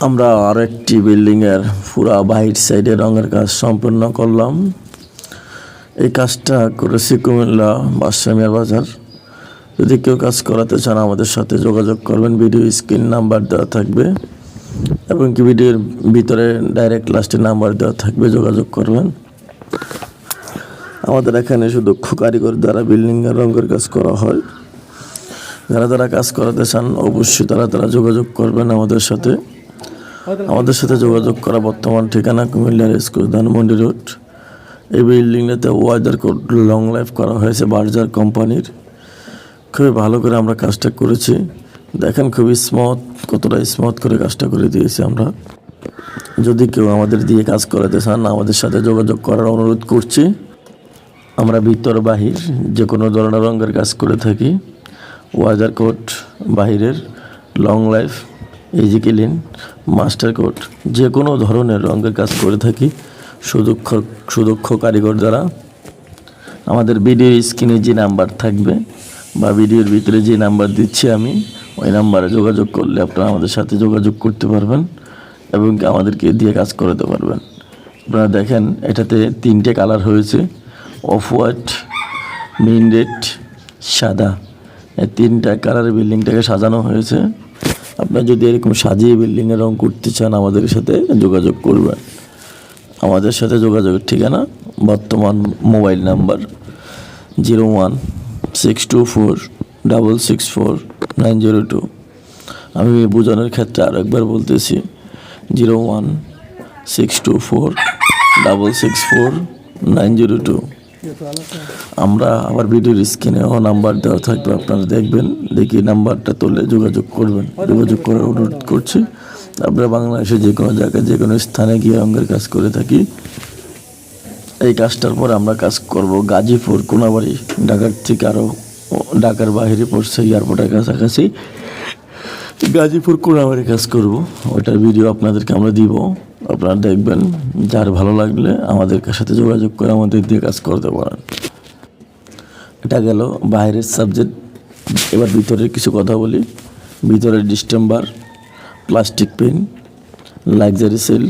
আমরা আরেকটি বিল্ডিংয়ের পুরা বাহির সাইডে রঙের কাজ সম্পূর্ণ করলাম। এই কাজটা করেছি কুমিল্লা বাদশাহ বাজার। যদি কেউ কাজ করাতে চান আমাদের সাথে যোগাযোগ করবেন, ভিডিও স্ক্রিন নাম্বার দেওয়া থাকবে এবং কি ভিডিওর ভিতরে ডাইরেক্ট লাস্টে নাম্বার দেওয়া থাকবে, যোগাযোগ করবেন। আমাদের এখানে সুদক্ষ কারিগর দ্বারা বিল্ডিংয়ের রঙের কাজ করা হয়। যারা যারা কাজ করাতে চান অবশ্যই তারা যোগাযোগ করবেন আমাদের সাথে। আমাদের সাথে যোগাযোগ করা বর্তমান ঠিকানা কুমিল্লার স্কুল ধানমন্ডি রোড। এই বিল্ডিংটাতে ওয়াইদার কোড লং লাইফ করা হয়েছে বার্জার কোম্পানির। খুবই ভালো করে আমরা কাজটা করেছি, দেখেন খুবই স্মুথ, কতটা স্মুথ করে কাজটা করে দিয়েছি আমরা। যদি কেউ আমাদের দিয়ে কাজ করাতে চান আমাদের সাথে যোগাযোগ করার অনুরোধ করছি। আমরা ভিতর বাহির যে কোনো ধরনের রঙের কাজ করে থাকি। ওয়াইদার কোড বাহিরের, long life, easy clean, master code, যে কোনো ধরনের রঙের কাজ করে থাকি সুদক্ষ কারিগর দ্বারা। আমাদের ভিডিওর স্ক্রিনে যে নাম্বার থাকবে বা ভিডিওর ভিতরে যে নাম্বার দিচ্ছি আমি, ওই নাম্বারে যোগাযোগ করলে আপনারা আমাদের সাথে যোগাযোগ করতে পারবেন এবং আমাদেরকে দিয়ে কাজ করাতে পারবেন। আপনারা দেখেন এটাতে 3টে কালার হয়েছে, অফ হোয়াইট, মিন রেড, সাদা। এই 3টা কালার বিল্ডিংটাকে সাজানো হয়েছে। আপনারা যদি এরকম সাজিয়ে বিল্ডিংয়ের রং করতে চান আমাদের সাথে যোগাযোগ করবেন। আমাদের সাথে যোগাযোগের ঠিকানা বর্তমান মোবাইল নাম্বার 01624664 902। আমি বোঝানোর ক্ষেত্রে আরেকবার বলতেছি 01624664 902। আমরা আবার ভিডিওর স্ক্রিনেও নাম্বার দেওয়া থাকবে, আপনারা দেখবেন, দেখি নাম্বারটা তুললে যোগাযোগ করবেন। যোগাযোগ করার অনুরোধ করছি। আমরা বাংলাদেশে যে কোনো জায়গায় যে কোনো স্থানে গিয়ে রঙের কাজ করে থাকি। এই কাজটার পর আমরা কাজ করব গাজীপুর কোনাবাড়ি, ঢাকার থেকে আরও ঢাকার বাইরে পড়ছে, এয়ারপোর্টের কাছাকাছি গাজীপুর কোনাবাড়ি কাজ করব। ওইটার ভিডিও আপনাদেরকে আমরা দিব, আপনারা দেখবেন। যার ভালো লাগলে আমাদের সাথে যোগাযোগ করে আমাদের দিয়ে কাজ করতে পারেন। এটা গেল বাইরের সাবজেক্ট। এবার ভিতরের কিছু কথা বলি। ভিতরের ডিস্টেম্বার, প্লাস্টিক পেন, লাক্সারি সেল,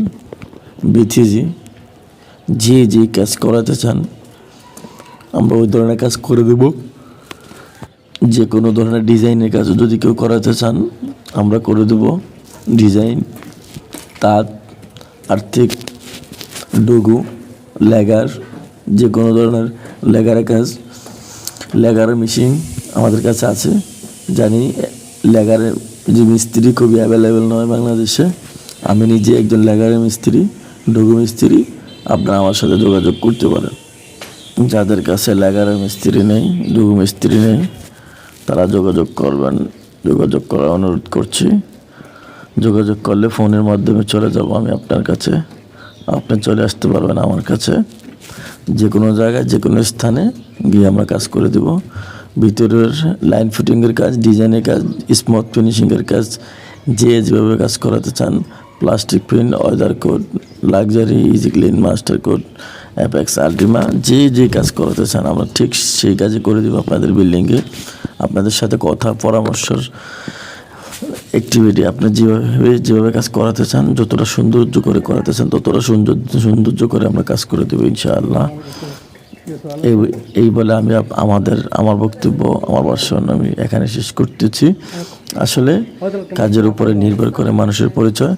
বিথিজি, যে কাজ করাতে চান আমরা ওই ধরনের কাজ করে দেব। যে কোনো ধরনের ডিজাইনের কাজ যদি কেউ করাতে চান আমরা করে দেব। ডিজাইন, তাঁত, আর্থিক, ডুগু, লেগার, যে কোনো ধরনের লেগারের কাজ, লেগারের মেশিন আমাদের কাছে আছে। জানি লেগারের যে মিস্ত্রি খুবই অ্যাভেলেবেল নয় বাংলাদেশে। আমি নিজে একজন লেগারের মিস্ত্রি, ডুগু মিস্ত্রি। আপনারা আমার সাথে যোগাযোগ করতে পারেন। যাদের কাছে লেগারের মিস্ত্রি নেই, ডুগু মিস্ত্রি নেই, তারা যোগাযোগ করবেন। যোগাযোগ করার অনুরোধ করছি। যোগাযোগ করলে ফোনের মাধ্যমে চলে যাব আমি আপনার কাছে, আপনি চলে আসতে পারবেন আমার কাছে। যে কোনো জায়গায় যে কোনো স্থানে গিয়ে আমরা কাজ করে দেব। ভিতরের লাইন ফিটিংয়ের কাজ, ডিজাইনের কাজ, স্মুথ ফিনিশিংয়ের কাজ, যেভাবে কাজ করাতে চান, plastic print, weather coat, luxury, easy clean, master coat, Apex, Ultima, যে কাজ করাতে চান আমরা ঠিক সেই কাজই করে দেবো আপনাদের বিল্ডিংয়ে। আপনাদের সাথে কথা পরামর্শের অ্যাক্টিভিটি, আপনি যেভাবে কাজ করাতে চান, যতটা সৌন্দর্য করে করাতে চান ততটা সৌন্দর্য করে আমরা কাজ করে দেবো ইনশাআল্লাহ। এই বলে আমি আমার বক্তব্য, আমার ভাষণ আমি এখানে শেষ করতেছি। আসলে কাজের উপরে নির্ভর করে মানুষের পরিচয়,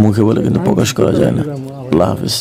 মুখে বলে কিন্তু প্রকাশ করা যায় না। আল্লাহ হাফিজ।